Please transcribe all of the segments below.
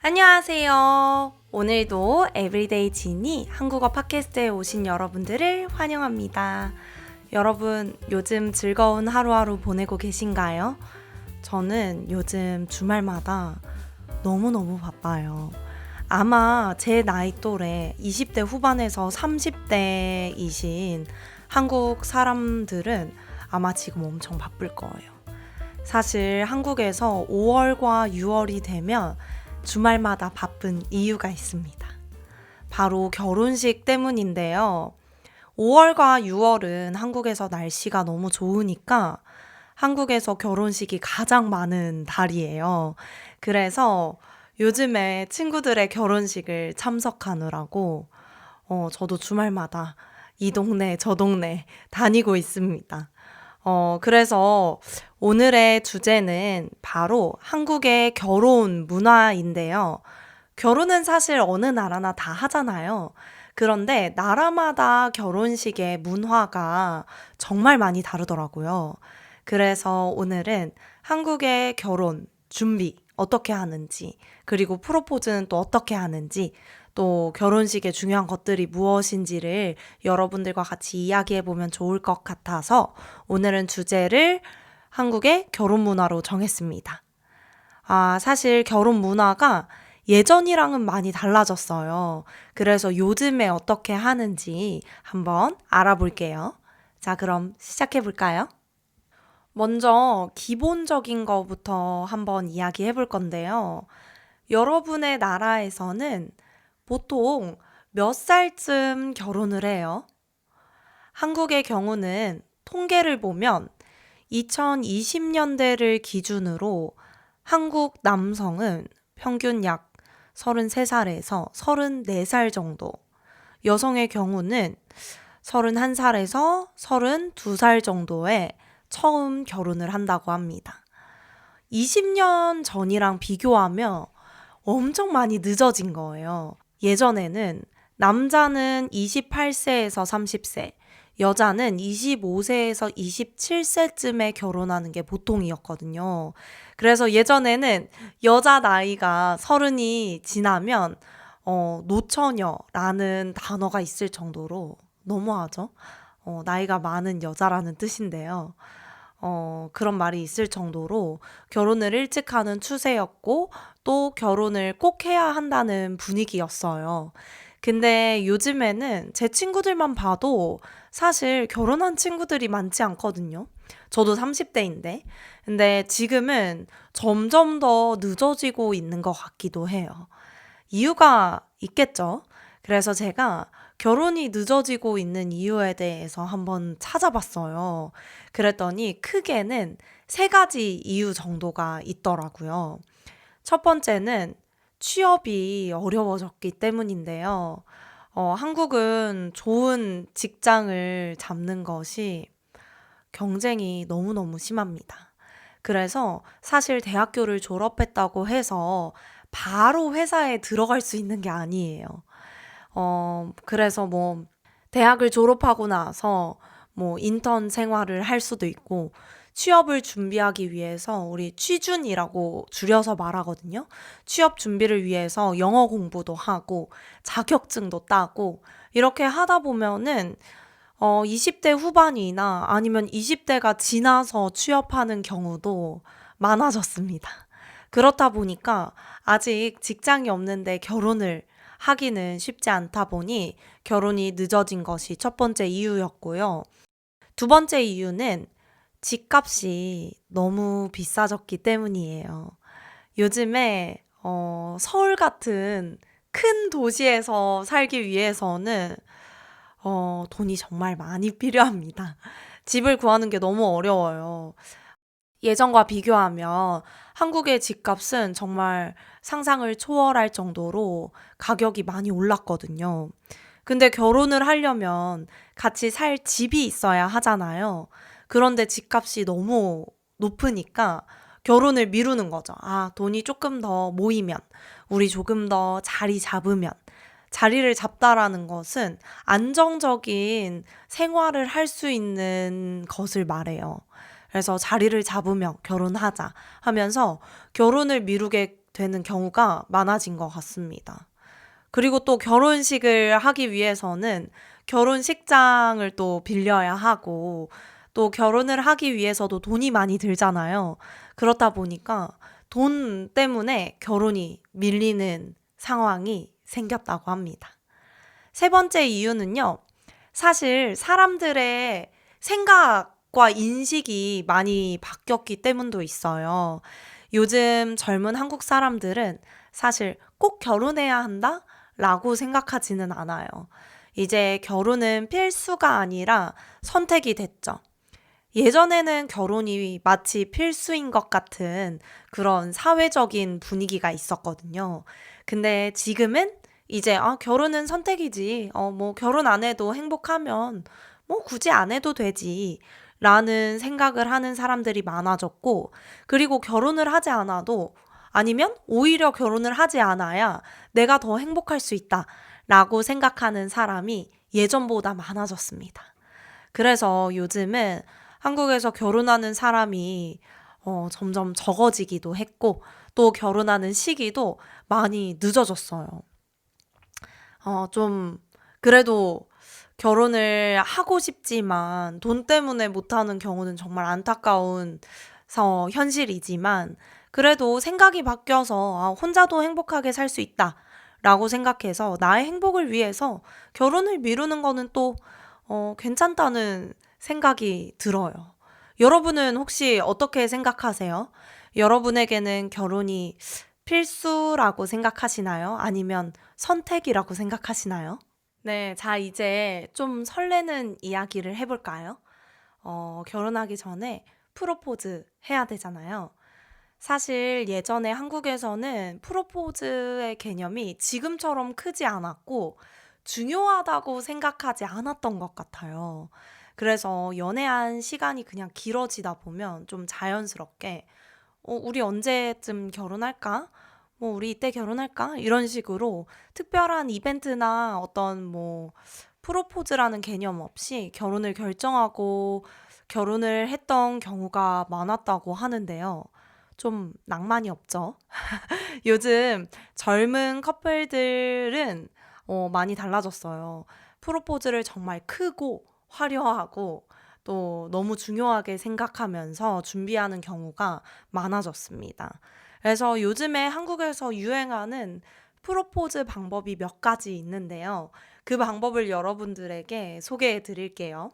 안녕하세요. 오늘도 에브리데이 지니 한국어 팟캐스트에 오신 여러분들을 환영합니다. 여러분, 요즘 즐거운 하루하루 보내고 계신가요? 저는 요즘 주말마다 너무너무 바빠요. 아마 제 나이 또래 20대 후반에서 30대이신 한국 사람들은 아마 지금 엄청 바쁠 거예요. 사실 한국에서 5월과 6월이 되면 주말마다 바쁜 이유가 있습니다. 바로 결혼식 때문인데요. 5월과 6월은 한국에서 날씨가 너무 좋으니까 한국에서 결혼식이 가장 많은 달이에요. 그래서 요즘에 친구들의 결혼식을 참석하느라고 저도 주말마다 이 동네 저 동네 다니고 있습니다. 그래서 오늘의 주제는 바로 한국의 결혼 문화인데요. 결혼은 사실 어느 나라나 다 하잖아요. 그런데 나라마다 결혼식의 문화가 정말 많이 다르더라고요. 그래서 오늘은 한국의 결혼 준비 어떻게 하는지, 그리고 프로포즈는 또 어떻게 하는지, 또 결혼식의 중요한 것들이 무엇인지를 여러분들과 같이 이야기해보면 좋을 것 같아서 오늘은 주제를 한국의 결혼 문화로 정했습니다. 사실 결혼 문화가 예전이랑은 많이 달라졌어요. 그래서 요즘에 어떻게 하는지 한번 알아볼게요. 자, 그럼 시작해볼까요? 먼저 기본적인 거부터 한번 이야기해 볼 건데요. 여러분의 나라에서는 보통 몇 살쯤 결혼을 해요? 한국의 경우는 통계를 보면 2020년대를 기준으로 한국 남성은 평균 약 33살에서 34살 정도, 여성의 경우는 31살에서 32살 정도에 처음 결혼을 한다고 합니다. 20년 전이랑 비교하면 엄청 많이 늦어진 거예요. 예전에는 남자는 28세에서 30세, 여자는 25세에서 27세쯤에 결혼하는 게 보통이었거든요. 그래서 예전에는 여자 나이가 30이 지나면 노처녀라는 단어가 있을 정도로 너무하죠? 나이가 많은 여자라는 뜻인데요. 그런 말이 있을 정도로 결혼을 일찍 하는 추세였고 또 결혼을 꼭 해야 한다는 분위기였어요. 근데 요즘에는 제 친구들만 봐도 사실 결혼한 친구들이 많지 않거든요. 저도 30대인데. 근데 지금은 점점 더 늦어지고 있는 것 같기도 해요. 이유가 있겠죠. 그래서 제가 결혼이 늦어지고 있는 이유에 대해서 한번 찾아봤어요. 그랬더니 크게는 세 가지 이유 정도가 있더라고요. 첫 번째는 취업이 어려워졌기 때문인데요. 한국은 좋은 직장을 잡는 것이 경쟁이 너무너무 심합니다. 그래서 사실 대학교를 졸업했다고 해서 바로 회사에 들어갈 수 있는 게 아니에요. 그래서 뭐 대학을 졸업하고 나서 뭐 인턴 생활을 할 수도 있고 취업을 준비하기 위해서 우리 취준이라고 줄여서 말하거든요. 취업 준비를 위해서 영어 공부도 하고 자격증도 따고 이렇게 하다 보면은 20대 후반이나 아니면 20대가 지나서 취업하는 경우도 많아졌습니다. 그렇다 보니까 아직 직장이 없는데 결혼을 하기는 쉽지 않다 보니 결혼이 늦어진 것이 첫 번째 이유였고요. 두 번째 이유는 집값이 너무 비싸졌기 때문이에요. 요즘에 서울 같은 큰 도시에서 살기 위해서는 돈이 정말 많이 필요합니다. 집을 구하는 게 너무 어려워요. 예전과 비교하면 한국의 집값은 정말 상상을 초월할 정도로 가격이 많이 올랐거든요. 근데 결혼을 하려면 같이 살 집이 있어야 하잖아요. 그런데 집값이 너무 높으니까 결혼을 미루는 거죠. 돈이 조금 더 모이면, 우리 조금 더 자리 잡으면. 자리를 잡다라는 것은 안정적인 생활을 할 수 있는 것을 말해요. 그래서 자리를 잡으면 결혼하자 하면서 결혼을 미루게 되는 경우가 많아진 것 같습니다. 그리고 또 결혼식을 하기 위해서는 결혼식장을 또 빌려야 하고 또 결혼을 하기 위해서도 돈이 많이 들잖아요. 그렇다 보니까 돈 때문에 결혼이 밀리는 상황이 생겼다고 합니다. 세 번째 이유는요. 사실 사람들의 생각과 인식이 많이 바뀌었기 때문도 있어요. 요즘 젊은 한국 사람들은 사실 꼭 결혼해야 한다? 라고 생각하지는 않아요. 이제 결혼은 필수가 아니라 선택이 됐죠. 예전에는 결혼이 마치 필수인 것 같은 그런 사회적인 분위기가 있었거든요. 근데 지금은 이제 결혼은 선택이지. 뭐 결혼 안 해도 행복하면 뭐 굳이 안 해도 되지. 라는 생각을 하는 사람들이 많아졌고, 그리고 결혼을 하지 않아도 아니면 오히려 결혼을 하지 않아야 내가 더 행복할 수 있다. 라고 생각하는 사람이 예전보다 많아졌습니다. 그래서 요즘은 한국에서 결혼하는 사람이 점점 적어지기도 했고, 또 결혼하는 시기도 많이 늦어졌어요. 좀, 그래도 결혼을 하고 싶지만 돈 때문에 못하는 경우는 정말 안타까운 현실이지만, 그래도 생각이 바뀌어서 혼자도 행복하게 살 수 있다. 라고 생각해서 나의 행복을 위해서 결혼을 미루는 거는 또 괜찮다는 생각이 들어요. 여러분은 혹시 어떻게 생각하세요? 여러분에게는 결혼이 필수라고 생각하시나요? 아니면 선택이라고 생각하시나요? 네, 자, 이제 좀 설레는 이야기를 해볼까요? 결혼하기 전에 프로포즈 해야 되잖아요. 사실 예전에 한국에서는 프로포즈의 개념이 지금처럼 크지 않았고 중요하다고 생각하지 않았던 것 같아요. 그래서 연애한 시간이 그냥 길어지다 보면 좀 자연스럽게 우리 언제쯤 결혼할까? 뭐 우리 이때 결혼할까? 이런 식으로 특별한 이벤트나 어떤 뭐 프로포즈라는 개념 없이 결혼을 결정하고 결혼을 했던 경우가 많았다고 하는데요. 좀 낭만이 없죠. 요즘 젊은 커플들은 많이 달라졌어요. 프로포즈를 정말 크고 화려하고 또 너무 중요하게 생각하면서 준비하는 경우가 많아졌습니다. 그래서 요즘에 한국에서 유행하는 프로포즈 방법이 몇 가지 있는데요. 그 방법을 여러분들에게 소개해 드릴게요.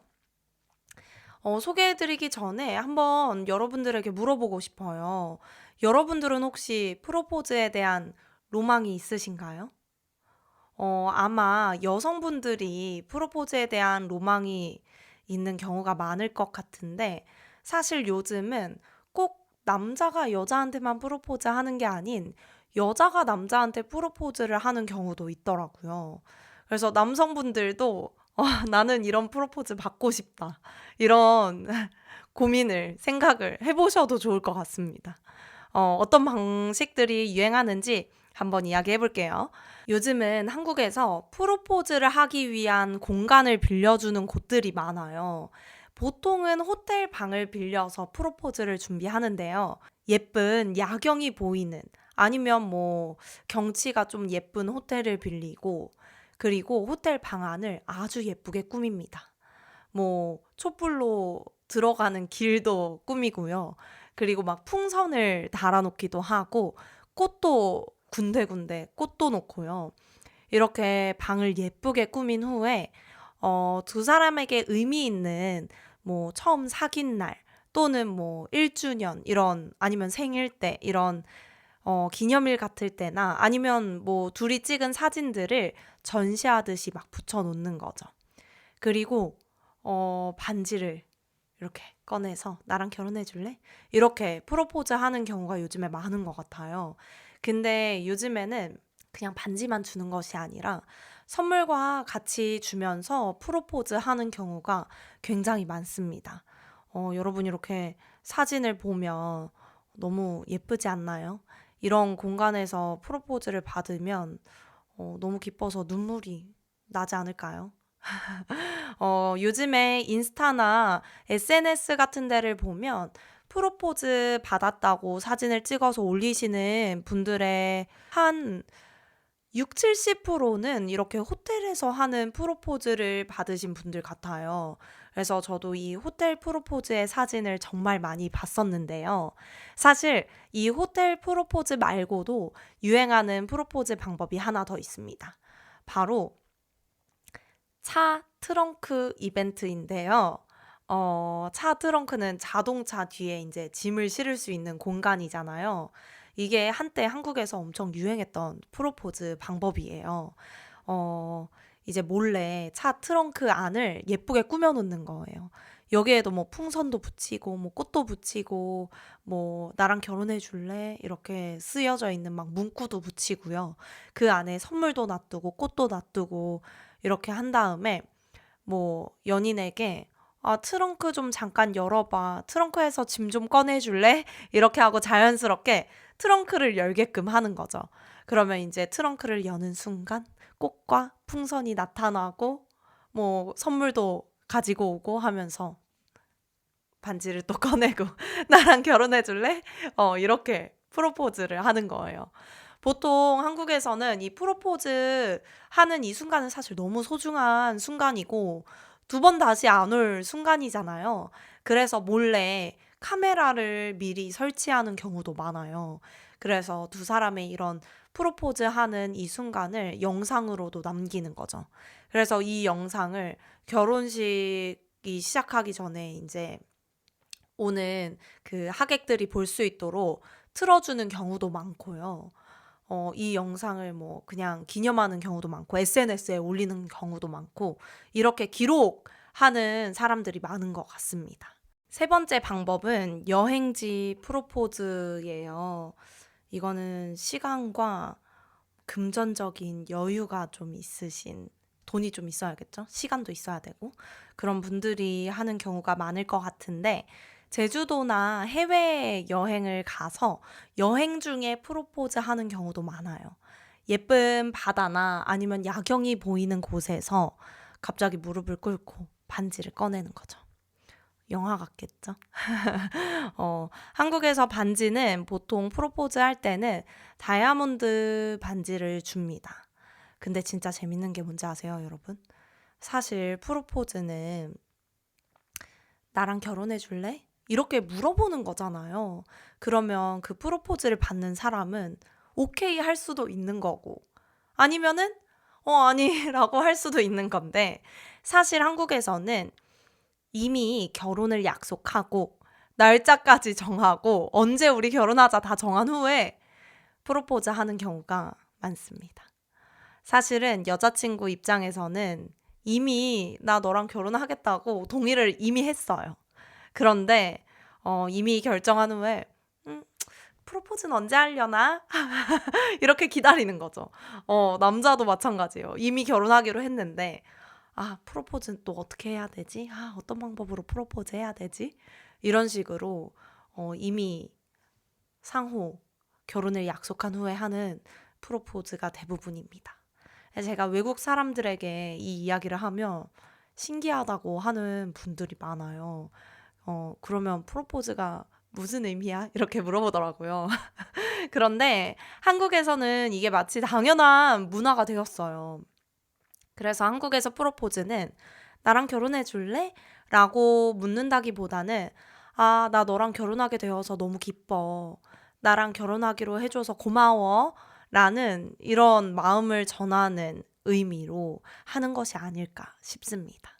소개해드리기 전에 한번 여러분들에게 물어보고 싶어요. 여러분들은 혹시 프로포즈에 대한 로망이 있으신가요? 아마 여성분들이 프로포즈에 대한 로망이 있는 경우가 많을 것 같은데, 사실 요즘은 꼭 남자가 여자한테만 프로포즈 하는 게 아닌 여자가 남자한테 프로포즈를 하는 경우도 있더라고요. 그래서 남성분들도 나는 이런 프로포즈 받고 싶다. 이런 생각을 해보셔도 좋을 것 같습니다. 어떤 방식들이 유행하는지 한번 이야기해 볼게요. 요즘은 한국에서 프로포즈를 하기 위한 공간을 빌려주는 곳들이 많아요. 보통은 호텔 방을 빌려서 프로포즈를 준비하는데요. 예쁜 야경이 보이는 아니면 뭐 경치가 좀 예쁜 호텔을 빌리고 그리고 호텔 방 안을 아주 예쁘게 꾸밉니다. 뭐 촛불로 들어가는 길도 꾸미고요. 그리고 막 풍선을 달아놓기도 하고 꽃도 군데군데 꽃도 놓고요. 이렇게 방을 예쁘게 꾸민 후에 두 사람에게 의미 있는 뭐 처음 사귄 날 또는 뭐 1주년 이런 아니면 생일 때 이런 기념일 같을 때나 아니면 뭐 둘이 찍은 사진들을 전시하듯이 막 붙여놓는 거죠. 그리고 반지를 이렇게 꺼내서 나랑 결혼해 줄래? 이렇게 프로포즈 하는 경우가 요즘에 많은 것 같아요. 근데 요즘에는 그냥 반지만 주는 것이 아니라 선물과 같이 주면서 프로포즈 하는 경우가 굉장히 많습니다. 여러분 이렇게 사진을 보면 너무 예쁘지 않나요? 이런 공간에서 프로포즈를 받으면 너무 기뻐서 눈물이 나지 않을까요? 요즘에 인스타나 SNS 같은 데를 보면 프로포즈 받았다고 사진을 찍어서 올리시는 분들의 한 60-70%는 이렇게 호텔에서 하는 프로포즈를 받으신 분들 같아요. 그래서 저도 이 호텔 프로포즈의 사진을 정말 많이 봤었는데요. 사실 이 호텔 프로포즈 말고도 유행하는 프로포즈 방법이 하나 더 있습니다. 바로 차 트렁크 이벤트인데요. 차 트렁크는 자동차 뒤에 이제 짐을 실을 수 있는 공간이잖아요. 이게 한때 한국에서 엄청 유행했던 프로포즈 방법이에요. 어, 이제 몰래 차 트렁크 안을 예쁘게 꾸며놓는 거예요. 여기에도 뭐 풍선도 붙이고, 뭐 꽃도 붙이고, 뭐 나랑 결혼해 줄래? 이렇게 쓰여져 있는 막 문구도 붙이고요. 그 안에 선물도 놔두고, 꽃도 놔두고, 이렇게 한 다음에 뭐 연인에게 트렁크 좀 잠깐 열어봐. 트렁크에서 짐 좀 꺼내줄래? 이렇게 하고 자연스럽게 트렁크를 열게끔 하는 거죠. 그러면 이제 트렁크를 여는 순간 꽃과 풍선이 나타나고 뭐 선물도 가지고 오고 하면서 반지를 또 꺼내고 나랑 결혼해 줄래? 이렇게 프로포즈를 하는 거예요. 보통 한국에서는 이 프로포즈 하는 이 순간은 사실 너무 소중한 순간이고 두 번 다시 안 올 순간이잖아요. 그래서 몰래 카메라를 미리 설치하는 경우도 많아요. 그래서 두 사람의 이런 프로포즈 하는 이 순간을 영상으로도 남기는 거죠. 그래서 이 영상을 결혼식이 시작하기 전에 이제 오는 그 하객들이 볼 수 있도록 틀어주는 경우도 많고요. 이 영상을 뭐 그냥 기념하는 경우도 많고 SNS에 올리는 경우도 많고 이렇게 기록하는 사람들이 많은 것 같습니다. 세 번째 방법은 여행지 프로포즈예요. 이거는 시간과 금전적인 여유가 좀 있으신 돈이 좀 있어야겠죠? 시간도 있어야 되고 그런 분들이 하는 경우가 많을 것 같은데 제주도나 해외 여행을 가서 여행 중에 프로포즈 하는 경우도 많아요. 예쁜 바다나 아니면 야경이 보이는 곳에서 갑자기 무릎을 꿇고 반지를 꺼내는 거죠. 영화 같겠죠? 한국에서 반지는 보통 프로포즈 할 때는 다이아몬드 반지를 줍니다. 근데 진짜 재밌는 게 뭔지 아세요, 여러분? 사실 프로포즈는 나랑 결혼해 줄래? 이렇게 물어보는 거잖아요. 그러면 그 프로포즈를 받는 사람은 오케이 할 수도 있는 거고 아니면은 아니라고 할 수도 있는 건데 사실 한국에서는 이미 결혼을 약속하고 날짜까지 정하고 언제 우리 결혼하자 다 정한 후에 프로포즈 하는 경우가 많습니다. 사실은 여자친구 입장에서는 이미 나 너랑 결혼하겠다고 동의를 이미 했어요. 그런데 이미 결정한 후에 프로포즈는 언제 하려나? 이렇게 기다리는 거죠. 남자도 마찬가지예요. 이미 결혼하기로 했는데 프로포즈는 또 어떻게 해야 되지? 어떤 방법으로 프로포즈 해야 되지? 이런 식으로 이미 상호 결혼을 약속한 후에 하는 프로포즈가 대부분입니다. 제가 외국 사람들에게 이 이야기를 하면 신기하다고 하는 분들이 많아요. 그러면 프로포즈가 무슨 의미야? 이렇게 물어보더라고요. 그런데 한국에서는 이게 마치 당연한 문화가 되었어요. 그래서 한국에서 프로포즈는 나랑 결혼해 줄래? 라고 묻는다기보다는 나 너랑 결혼하게 되어서 너무 기뻐. 나랑 결혼하기로 해줘서 고마워. 라는 이런 마음을 전하는 의미로 하는 것이 아닐까 싶습니다.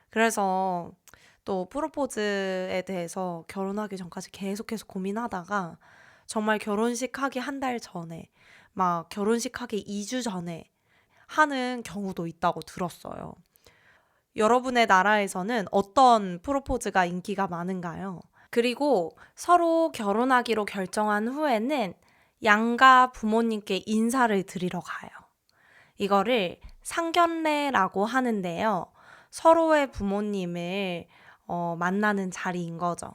그래서 또 프로포즈에 대해서 결혼하기 전까지 계속해서 고민하다가 정말 결혼식 하기 한 달 전에 막 결혼식 하기 2주 전에 하는 경우도 있다고 들었어요. 여러분의 나라에서는 어떤 프로포즈가 인기가 많은가요? 그리고 서로 결혼하기로 결정한 후에는 양가 부모님께 인사를 드리러 가요. 이거를 상견례라고 하는데요. 서로의 부모님을 만나는 자리인 거죠.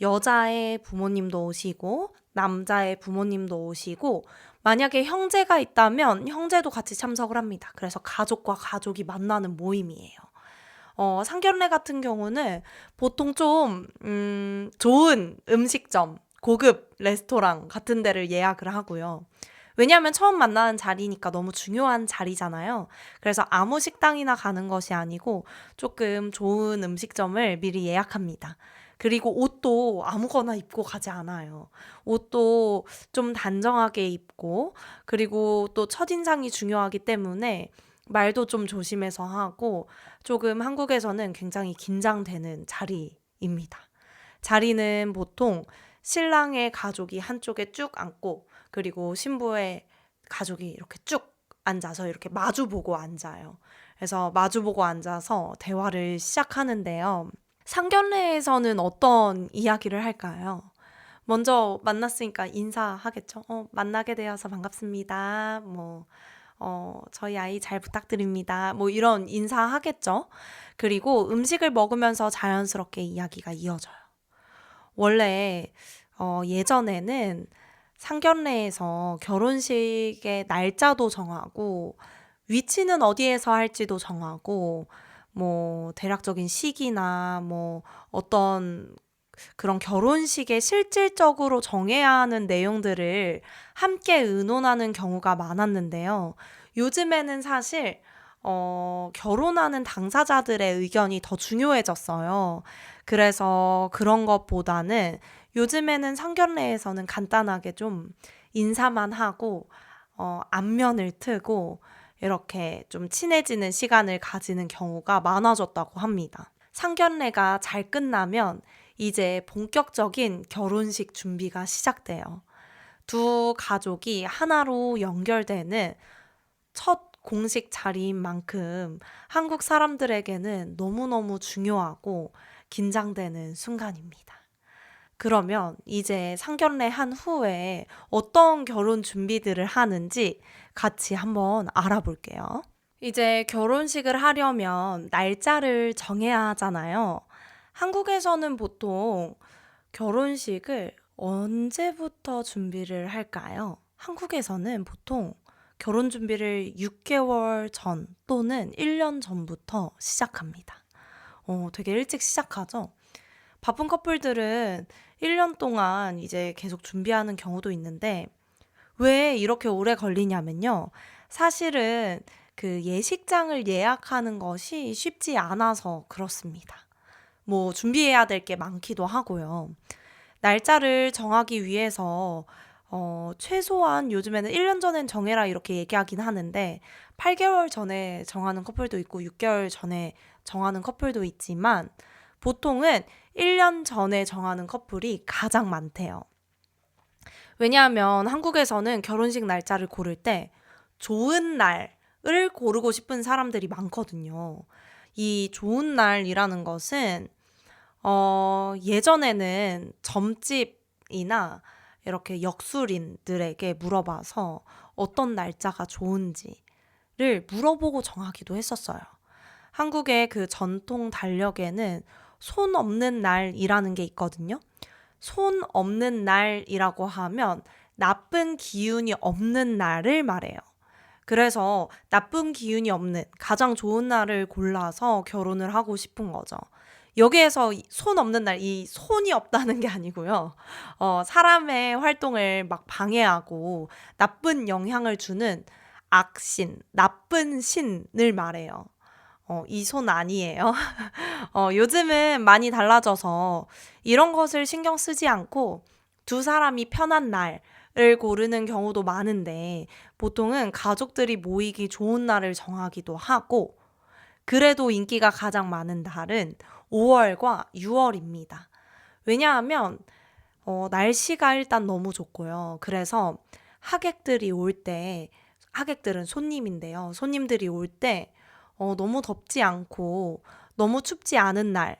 여자의 부모님도 오시고 남자의 부모님도 오시고 만약에 형제가 있다면 형제도 같이 참석을 합니다. 그래서 가족과 가족이 만나는 모임이에요. 상견례 같은 경우는 보통 좀 좋은 음식점, 고급 레스토랑 같은 데를 예약을 하고요. 왜냐하면 처음 만나는 자리니까 너무 중요한 자리잖아요. 그래서 아무 식당이나 가는 것이 아니고 조금 좋은 음식점을 미리 예약합니다. 그리고 옷도 아무거나 입고 가지 않아요. 옷도 좀 단정하게 입고, 그리고 또 첫인상이 중요하기 때문에 말도 좀 조심해서 하고, 조금 한국에서는 굉장히 긴장되는 자리입니다. 자리는 보통 신랑의 가족이 한쪽에 쭉 앉고, 그리고 신부의 가족이 이렇게 쭉 앉아서 이렇게 마주보고 앉아요. 그래서 마주보고 앉아서 대화를 시작하는데요. 상견례에서는 어떤 이야기를 할까요? 먼저 만났으니까 인사하겠죠. 만나게 되어서 반갑습니다. 저희 아이 잘 부탁드립니다. 이런 인사하겠죠. 그리고 음식을 먹으면서 자연스럽게 이야기가 이어져요. 원래 예전에는 상견례에서 결혼식의 날짜도 정하고 위치는 어디에서 할지도 정하고 대략적인 시기나 어떤 그런 결혼식에 실질적으로 정해야 하는 내용들을 함께 의논하는 경우가 많았는데요. 요즘에는 사실 결혼하는 당사자들의 의견이 더 중요해졌어요. 그래서 그런 것보다는 요즘에는 상견례에서는 간단하게 좀 인사만 하고 안면을 트고 이렇게 좀 친해지는 시간을 가지는 경우가 많아졌다고 합니다. 상견례가 잘 끝나면 이제 본격적인 결혼식 준비가 시작돼요. 두 가족이 하나로 연결되는 첫 공식 자리인 만큼 한국 사람들에게는 너무너무 중요하고 긴장되는 순간입니다. 그러면 이제 상견례 한 후에 어떤 결혼 준비들을 하는지 같이 한번 알아볼게요. 이제 결혼식을 하려면 날짜를 정해야 하잖아요. 한국에서는 보통 결혼식을 언제부터 준비를 할까요? 한국에서는 보통 결혼 준비를 6개월 전 또는 1년 전부터 시작합니다. 되게 일찍 시작하죠? 바쁜 커플들은 1년 동안 이제 계속 준비하는 경우도 있는데, 왜 이렇게 오래 걸리냐면요. 사실은 그 예식장을 예약하는 것이 쉽지 않아서 그렇습니다. 준비해야 될 게 많기도 하고요. 날짜를 정하기 위해서 최소한 요즘에는 1년 전엔 정해라 이렇게 얘기하긴 하는데 8개월 전에 정하는 커플도 있고 6개월 전에 정하는 커플도 있지만 보통은 1년 전에 정하는 커플이 가장 많대요. 왜냐하면 한국에서는 결혼식 날짜를 고를 때 좋은 날을 고르고 싶은 사람들이 많거든요. 이 좋은 날이라는 것은 예전에는 점집이나 이렇게 역술인들에게 물어봐서 어떤 날짜가 좋은지를 물어보고 정하기도 했었어요. 한국의 그 전통 달력에는 손 없는 날이라는 게 있거든요. 손 없는 날이라고 하면 나쁜 기운이 없는 날을 말해요. 그래서 나쁜 기운이 없는 가장 좋은 날을 골라서 결혼을 하고 싶은 거죠. 여기에서 손 없는 날, 이 손이 없다는 게 아니고요. 사람의 활동을 막 방해하고 나쁜 영향을 주는 악신, 나쁜 신을 말해요. 이 손 아니에요. 요즘은 많이 달라져서 이런 것을 신경 쓰지 않고 두 사람이 편한 날을 고르는 경우도 많은데 보통은 가족들이 모이기 좋은 날을 정하기도 하고 그래도 인기가 가장 많은 달은 5월과 6월입니다. 왜냐하면 날씨가 일단 너무 좋고요. 그래서 하객들은 손님인데요. 손님들이 올 때 너무 덥지 않고 너무 춥지 않은 날에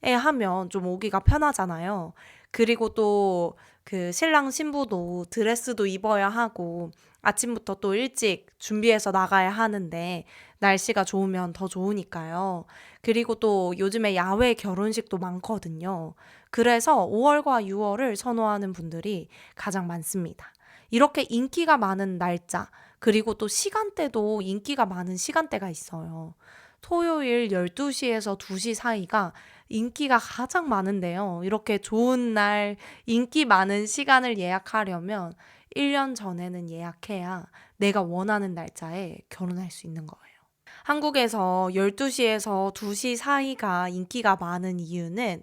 하면 좀 오기가 편하잖아요. 그리고 또 그 신랑 신부도 드레스도 입어야 하고 아침부터 또 일찍 준비해서 나가야 하는데 날씨가 좋으면 더 좋으니까요. 그리고 또 요즘에 야외 결혼식도 많거든요. 그래서 5월과 6월을 선호하는 분들이 가장 많습니다. 이렇게 인기가 많은 날짜, 그리고 또 시간대도 인기가 많은 시간대가 있어요. 토요일 12시에서 2시 사이가 인기가 가장 많은데요. 이렇게 좋은 날, 인기 많은 시간을 예약하려면 1년 전에는 예약해야 내가 원하는 날짜에 결혼할 수 있는 거예요. 한국에서 12시에서 2시 사이가 인기가 많은 이유는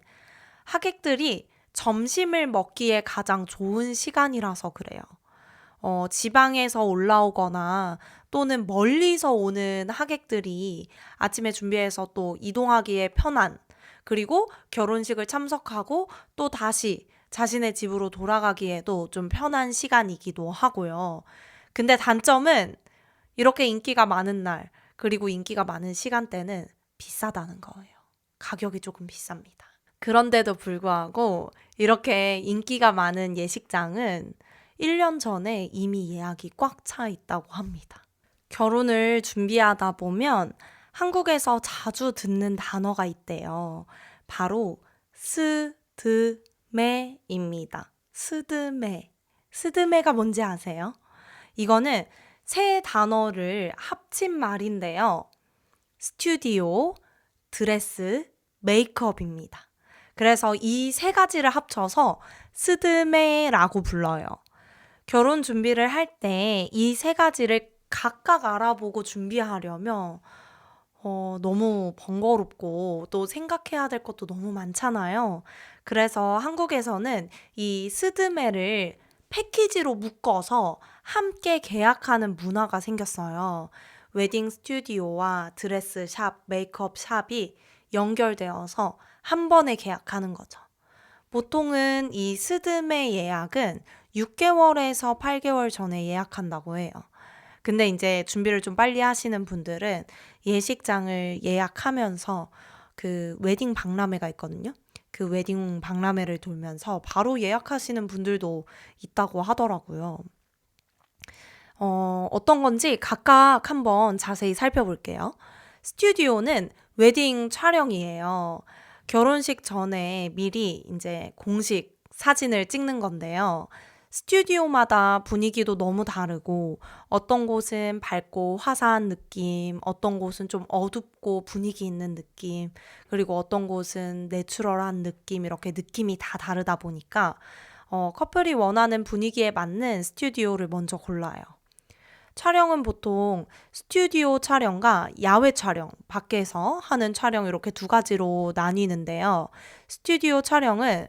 하객들이 점심을 먹기에 가장 좋은 시간이라서 그래요. 지방에서 올라오거나 또는 멀리서 오는 하객들이 아침에 준비해서 또 이동하기에 편한, 그리고 결혼식을 참석하고 또 다시 자신의 집으로 돌아가기에도 좀 편한 시간이기도 하고요. 근데 단점은 이렇게 인기가 많은 날, 그리고 인기가 많은 시간대는 비싸다는 거예요. 가격이 조금 비쌉니다. 그런데도 불구하고 이렇게 인기가 많은 예식장은 1년 전에 이미 예약이 꽉 차 있다고 합니다. 결혼을 준비하다 보면 한국에서 자주 듣는 단어가 있대요. 바로 스드메입니다. 스드메. 스드메가 뭔지 아세요? 이거는 세 단어를 합친 말인데요. 스튜디오, 드레스, 메이크업입니다. 그래서 이 세 가지를 합쳐서 스드메라고 불러요. 결혼 준비를 할 때 이 세 가지를 각각 알아보고 준비하려면 너무 번거롭고 또 생각해야 될 것도 너무 많잖아요. 그래서 한국에서는 이 스드메를 패키지로 묶어서 함께 계약하는 문화가 생겼어요. 웨딩 스튜디오와 드레스 샵, 메이크업 샵이 연결되어서 한 번에 계약하는 거죠. 보통은 이 스드메 예약은 6개월에서 8개월 전에 예약한다고 해요. 근데 이제 준비를 좀 빨리 하시는 분들은 예식장을 예약하면서 그 웨딩 박람회가 있거든요. 그 웨딩 박람회를 돌면서 바로 예약하시는 분들도 있다고 하더라고요. 어떤 건지 각각 한번 자세히 살펴볼게요. 스튜디오는 웨딩 촬영이에요. 결혼식 전에 미리 이제 공식 사진을 찍는 건데요. 스튜디오마다 분위기도 너무 다르고 어떤 곳은 밝고 화사한 느낌, 어떤 곳은 좀 어둡고 분위기 있는 느낌, 그리고 어떤 곳은 내추럴한 느낌, 이렇게 느낌이 다 다르다 보니까 커플이 원하는 분위기에 맞는 스튜디오를 먼저 골라요. 촬영은 보통 스튜디오 촬영과 야외 촬영, 밖에서 하는 촬영 이렇게 두 가지로 나뉘는데요. 스튜디오 촬영은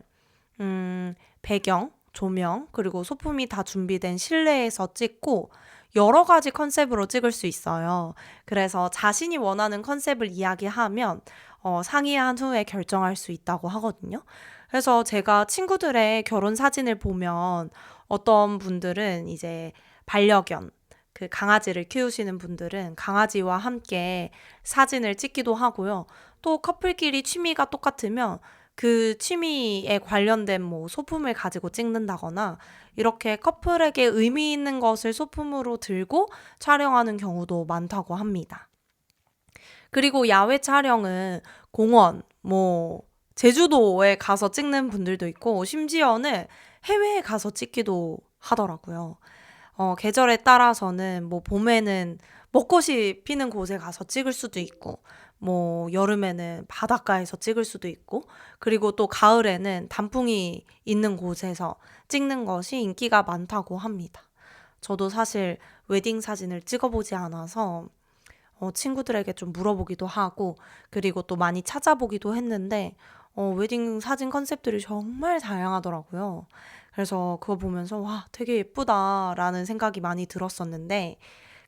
배경, 조명, 그리고 소품이 다 준비된 실내에서 찍고 여러 가지 컨셉으로 찍을 수 있어요. 그래서 자신이 원하는 컨셉을 이야기하면 상의한 후에 결정할 수 있다고 하거든요. 그래서 제가 친구들의 결혼 사진을 보면 어떤 분들은 이제 반려견, 그 강아지를 키우시는 분들은 강아지와 함께 사진을 찍기도 하고요. 또 커플끼리 취미가 똑같으면 그 취미에 관련된 뭐 소품을 가지고 찍는다거나 이렇게 커플에게 의미 있는 것을 소품으로 들고 촬영하는 경우도 많다고 합니다. 그리고 야외 촬영은 공원, 뭐 제주도에 가서 찍는 분들도 있고 심지어는 해외에 가서 찍기도 하더라고요. 계절에 따라서는 뭐 봄에는 벚꽃이 피는 곳에 가서 찍을 수도 있고, 뭐 여름에는 바닷가에서 찍을 수도 있고, 그리고 또 가을에는 단풍이 있는 곳에서 찍는 것이 인기가 많다고 합니다. 저도 사실 웨딩 사진을 찍어보지 않아서 친구들에게 좀 물어보기도 하고, 그리고 또 많이 찾아보기도 했는데, 웨딩 사진 컨셉들이 정말 다양하더라고요. 그래서 그거 보면서 와, 되게 예쁘다라는 생각이 많이 들었었는데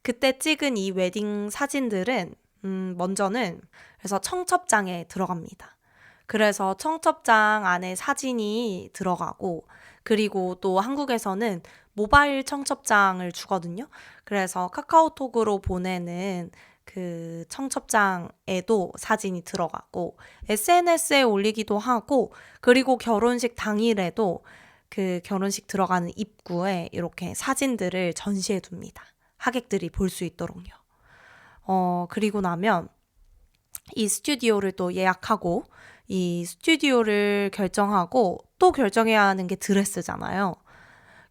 그때 찍은 이 웨딩 사진들은 먼저는 그래서 청첩장에 들어갑니다. 그래서 청첩장 안에 사진이 들어가고 그리고 또 한국에서는 모바일 청첩장을 주거든요. 그래서 카카오톡으로 보내는 그 청첩장에도 사진이 들어가고 SNS에 올리기도 하고 그리고 결혼식 당일에도 그 결혼식 들어가는 입구에 이렇게 사진들을 전시해 둡니다. 하객들이 볼 수 있도록요. 그리고 나면 이 스튜디오를 또 예약하고 이 스튜디오를 결정하고 또 결정해야 하는 게 드레스잖아요.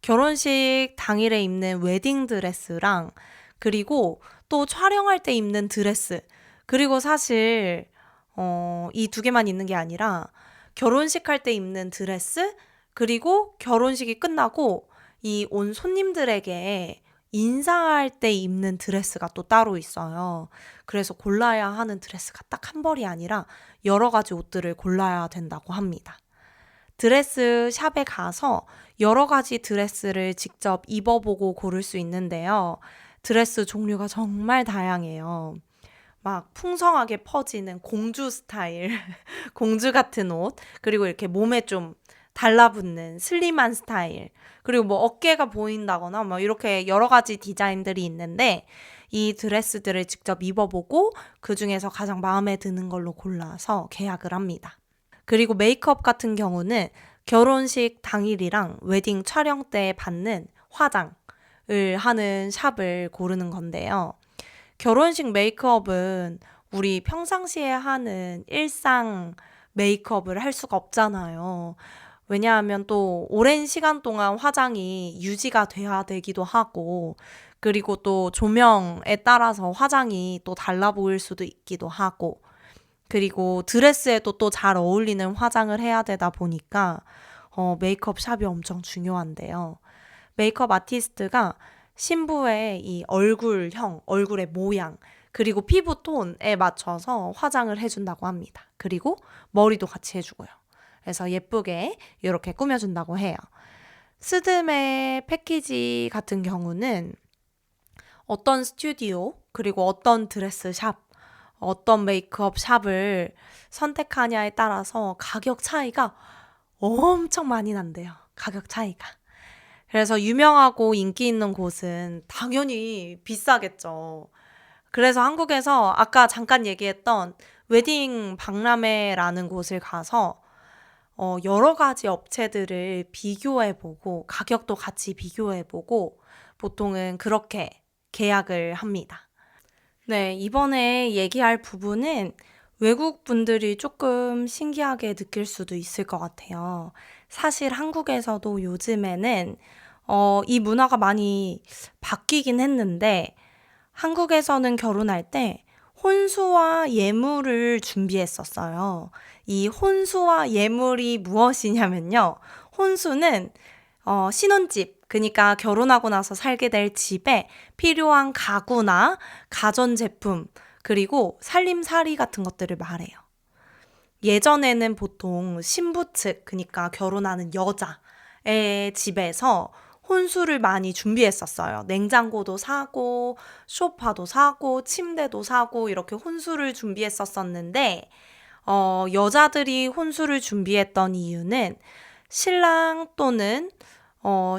결혼식 당일에 입는 웨딩 드레스랑 그리고 또 촬영할 때 입는 드레스 그리고 사실 이 두 개만 있는 게 아니라 결혼식 할 때 입는 드레스, 그리고 결혼식이 끝나고 이 온 손님들에게 인사할 때 입는 드레스가 또 따로 있어요. 그래서 골라야 하는 드레스가 딱 한 벌이 아니라 여러 가지 옷들을 골라야 된다고 합니다. 드레스 샵에 가서 여러 가지 드레스를 직접 입어보고 고를 수 있는데요. 드레스 종류가 정말 다양해요. 막 풍성하게 퍼지는 공주 스타일, 공주 같은 옷, 그리고 이렇게 몸에 좀 달라붙는 슬림한 스타일, 그리고 뭐 어깨가 보인다거나 뭐 이렇게 여러 가지 디자인들이 있는데 이 드레스들을 직접 입어보고 그 중에서 가장 마음에 드는 걸로 골라서 계약을 합니다. 그리고 메이크업 같은 경우는 결혼식 당일이랑 웨딩 촬영 때 받는 화장을 하는 샵을 고르는 건데요. 결혼식 메이크업은 우리 평상시에 하는 일상 메이크업을 할 수가 없잖아요. 왜냐하면 또 오랜 시간 동안 화장이 유지가 돼야 되기도 하고, 그리고 또 조명에 따라서 화장이 또 달라 보일 수도 있기도 하고, 그리고 드레스에도 또 잘 어울리는 화장을 해야 되다 보니까 메이크업 샵이 엄청 중요한데요. 메이크업 아티스트가 신부의 이 얼굴형, 얼굴의 모양, 그리고 피부톤에 맞춰서 화장을 해준다고 합니다. 그리고 머리도 같이 해주고요. 그래서 예쁘게 이렇게 꾸며준다고 해요. 스드메 패키지 같은 경우는 어떤 스튜디오, 그리고 어떤 드레스 샵, 어떤 메이크업 샵을 선택하냐에 따라서 가격 차이가 엄청 많이 난대요. 가격 차이가. 그래서 유명하고 인기 있는 곳은 당연히 비싸겠죠. 그래서 한국에서 아까 잠깐 얘기했던 웨딩 박람회라는 곳을 가서 여러 가지 업체들을 비교해보고 가격도 같이 비교해보고 보통은 그렇게 계약을 합니다. 네, 이번에 얘기할 부분은 외국 분들이 조금 신기하게 느낄 수도 있을 것 같아요. 사실 한국에서도 요즘에는 이 문화가 많이 바뀌긴 했는데 한국에서는 결혼할 때 혼수와 예물을 준비했었어요. 이 혼수와 예물이 무엇이냐면요. 혼수는 신혼집, 그러니까 결혼하고 나서 살게 될 집에 필요한 가구나 가전제품, 그리고 살림살이 같은 것들을 말해요. 예전에는 보통 신부 측, 그러니까 결혼하는 여자의 집에서 혼수를 많이 준비했었어요. 냉장고도 사고, 소파도 사고, 침대도 사고, 이렇게 혼수를 준비했었었는데, 여자들이 혼수를 준비했던 이유는 신랑 또는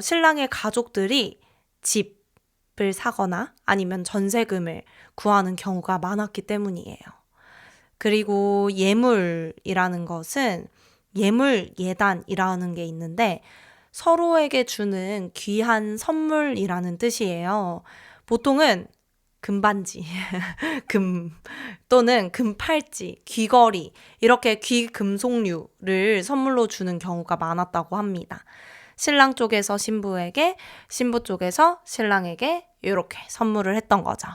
신랑의 가족들이 집을 사거나 아니면 전세금을 구하는 경우가 많았기 때문이에요. 그리고 예물이라는 것은 예물 예단이라는 게 있는데 서로에게 주는 귀한 선물이라는 뜻이에요. 보통은 금반지, 금 또는 금팔찌, 귀걸이 이렇게 귀금속류를 선물로 주는 경우가 많았다고 합니다. 신랑 쪽에서 신부에게, 신부 쪽에서 신랑에게 이렇게 선물을 했던 거죠.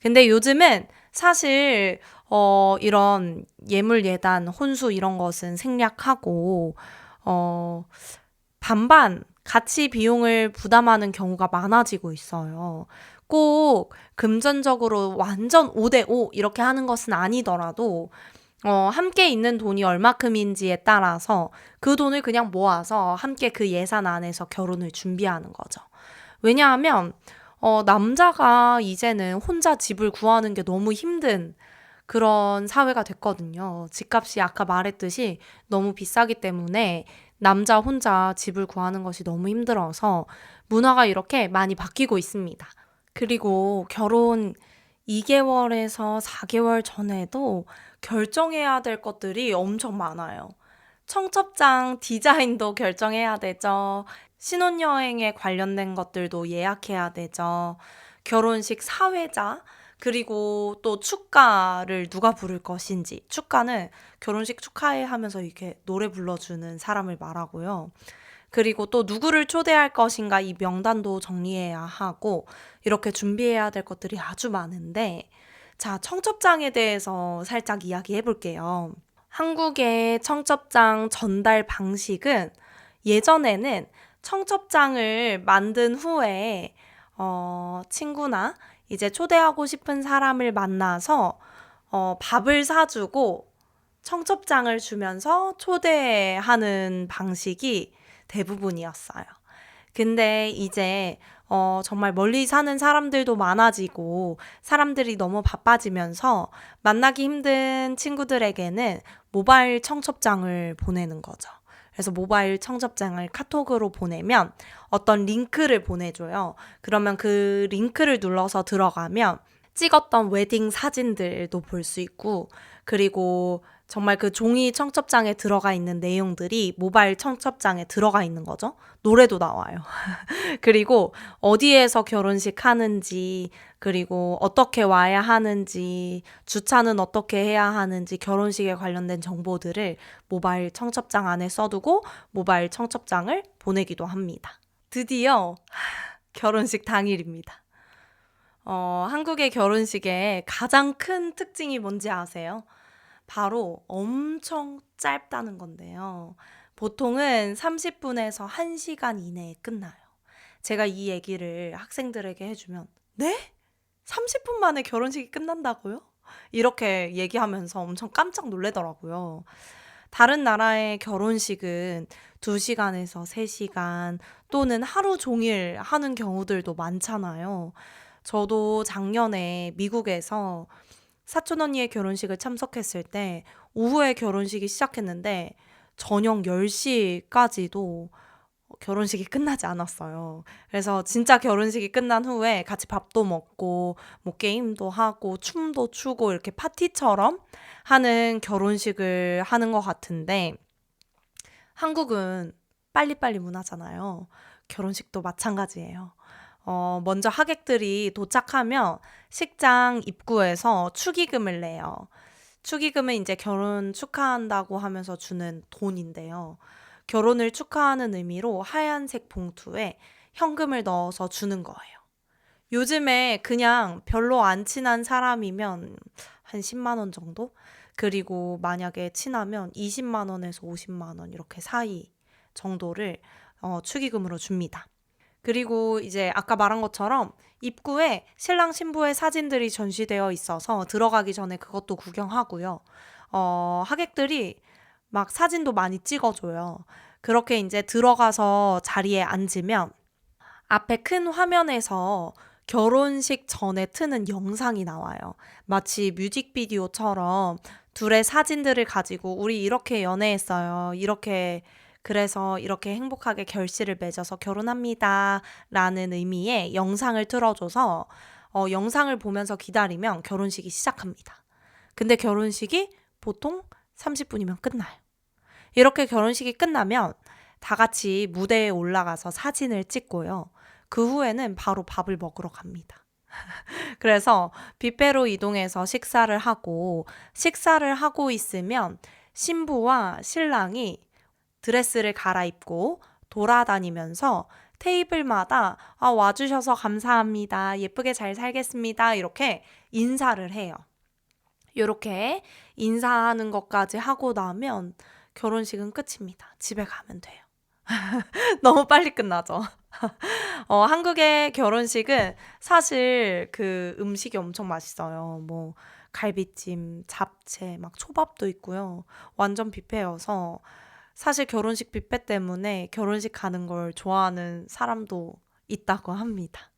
근데 요즘은 사실 이런 예물 예단, 혼수 이런 것은 생략하고 반반 같이 비용을 부담하는 경우가 많아지고 있어요. 꼭 금전적으로 완전 5대5 이렇게 하는 것은 아니더라도 함께 있는 돈이 얼마큼인지에 따라서 그 돈을 그냥 모아서 함께 그 예산 안에서 결혼을 준비하는 거죠. 왜냐하면 남자가 이제는 혼자 집을 구하는 게 너무 힘든 그런 사회가 됐거든요. 집값이 아까 말했듯이 너무 비싸기 때문에 남자 혼자 집을 구하는 것이 너무 힘들어서 문화가 이렇게 많이 바뀌고 있습니다. 그리고 결혼 2개월에서 4개월 전에도 결정해야 될 것들이 엄청 많아요. 청첩장 디자인도 결정해야 되죠. 신혼여행에 관련된 것들도 예약해야 되죠. 결혼식 사회자, 그리고 또 축가를 누가 부를 것인지. 축가는 결혼식 축하해 하면서 이렇게 노래 불러주는 사람을 말하고요. 그리고 또 누구를 초대할 것인가 이 명단도 정리해야 하고 이렇게 준비해야 될 것들이 아주 많은데 자, 청첩장에 대해서 살짝 이야기해 볼게요. 한국의 청첩장 전달 방식은 예전에는 청첩장을 만든 후에 친구나 이제 초대하고 싶은 사람을 만나서 밥을 사주고 청첩장을 주면서 초대하는 방식이 대부분이었어요. 근데 이제 정말 멀리 사는 사람들도 많아지고 사람들이 너무 바빠지면서 만나기 힘든 친구들에게는 모바일 청첩장을 보내는 거죠. 그래서 모바일 청첩장을 카톡으로 보내면 어떤 링크를 보내줘요. 그러면 그 링크를 눌러서 들어가면 찍었던 웨딩 사진들도 볼 수 있고, 그리고 정말 그 종이 청첩장에 들어가 있는 내용들이 모바일 청첩장에 들어가 있는 거죠. 노래도 나와요. 그리고 어디에서 결혼식 하는지, 그리고 어떻게 와야 하는지, 주차는 어떻게 해야 하는지, 결혼식에 관련된 정보들을 모바일 청첩장 안에 써두고 모바일 청첩장을 보내기도 합니다. 드디어 결혼식 당일입니다. 한국의 결혼식의 가장 큰 특징이 뭔지 아세요? 바로 엄청 짧다는 건데요. 보통은 30분에서 1시간 이내에 끝나요. 제가 이 얘기를 학생들에게 해주면, 네? 30분 만에 결혼식이 끝난다고요? 이렇게 얘기하면서 엄청 깜짝 놀래더라고요. 다른 나라의 결혼식은 2시간에서 3시간 또는 하루 종일 하는 경우들도 많잖아요. 저도 작년에 미국에서 사촌 언니의 결혼식을 참석했을 때 오후에 결혼식이 시작했는데 저녁 10시까지도 결혼식이 끝나지 않았어요. 그래서 진짜 결혼식이 끝난 후에 같이 밥도 먹고 뭐 게임도 하고 춤도 추고 이렇게 파티처럼 하는 결혼식을 하는 것 같은데 한국은 빨리빨리 문화잖아요. 결혼식도 마찬가지예요. 먼저 하객들이 도착하면 식장 입구에서 축의금을 내요. 축의금은 이제 결혼 축하한다고 하면서 주는 돈인데요. 결혼을 축하하는 의미로 하얀색 봉투에 현금을 넣어서 주는 거예요. 요즘에 그냥 별로 안 친한 사람이면 한 10만 원 정도? 그리고 만약에 친하면 20만 원에서 50만 원 이렇게 사이 정도를 축의금으로 줍니다. 그리고 이제 아까 말한 것처럼 입구에 신랑 신부의 사진들이 전시되어 있어서 들어가기 전에 그것도 구경하고요. 하객들이 막 사진도 많이 찍어줘요. 그렇게 이제 들어가서 자리에 앉으면 앞에 큰 화면에서 결혼식 전에 트는 영상이 나와요. 마치 뮤직비디오처럼 둘의 사진들을 가지고 우리 이렇게 연애했어요. 그래서 이렇게 행복하게 결실을 맺어서 결혼합니다. 라는 의미의 영상을 틀어줘서 영상을 보면서 기다리면 결혼식이 시작합니다. 근데 결혼식이 보통 30분이면 끝나요. 이렇게 결혼식이 끝나면 다 같이 무대에 올라가서 사진을 찍고요. 그 후에는 바로 밥을 먹으러 갑니다. 그래서 뷔페로 이동해서 식사를 하고 있으면 신부와 신랑이 드레스를 갈아입고 돌아다니면서 테이블마다 와주셔서 감사합니다. 예쁘게 잘 살겠습니다. 이렇게 인사를 해요. 이렇게 인사하는 것까지 하고 나면 결혼식은 끝입니다. 집에 가면 돼요. 너무 빨리 끝나죠. 한국의 결혼식은 사실 그 음식이 엄청 맛있어요. 뭐 갈비찜, 잡채, 막 초밥도 있고요. 완전 뷔페여서 사실 결혼식 뷔페 때문에 결혼식 가는 걸 좋아하는 사람도 있다고 합니다.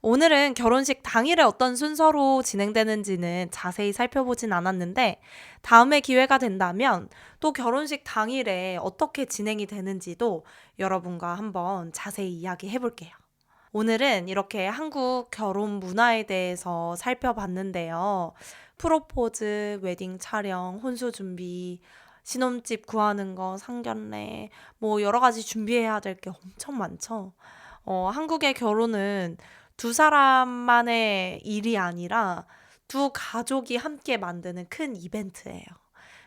오늘은 결혼식 당일에 어떤 순서로 진행되는지는 자세히 살펴보진 않았는데 다음에 기회가 된다면 또 결혼식 당일에 어떻게 진행이 되는지도 여러분과 한번 자세히 이야기해 볼게요. 오늘은 이렇게 한국 결혼 문화에 대해서 살펴봤는데요. 프로포즈, 웨딩 촬영, 혼수 준비, 신혼집 구하는 거, 상견례, 뭐 여러 가지 준비해야 될 게 엄청 많죠. 한국의 결혼은 두 사람만의 일이 아니라 두 가족이 함께 만드는 큰 이벤트예요.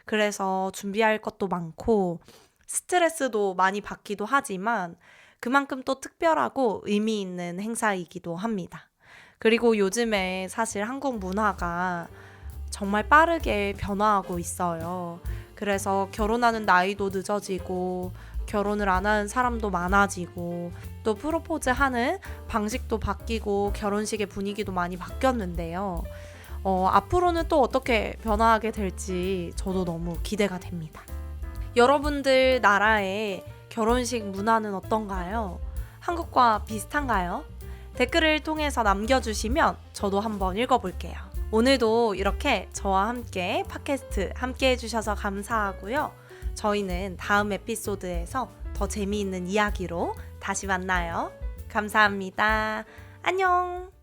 그래서 준비할 것도 많고 스트레스도 많이 받기도 하지만 그만큼 또 특별하고 의미 있는 행사이기도 합니다. 그리고 요즘에 사실 한국 문화가 정말 빠르게 변화하고 있어요. 그래서 결혼하는 나이도 늦어지고 결혼을 안 하는 사람도 많아지고 또 프로포즈 하는 방식도 바뀌고 결혼식의 분위기도 많이 바뀌었는데요. 앞으로는 또 어떻게 변화하게 될지 저도 너무 기대가 됩니다. 여러분들 나라의 결혼식 문화는 어떤가요? 한국과 비슷한가요? 댓글을 통해서 남겨주시면 저도 한번 읽어볼게요. 오늘도 이렇게 저와 함께 팟캐스트 함께 해주셔서 감사하고요. 저희는 다음 에피소드에서 더 재미있는 이야기로 다시 만나요. 감사합니다. 안녕!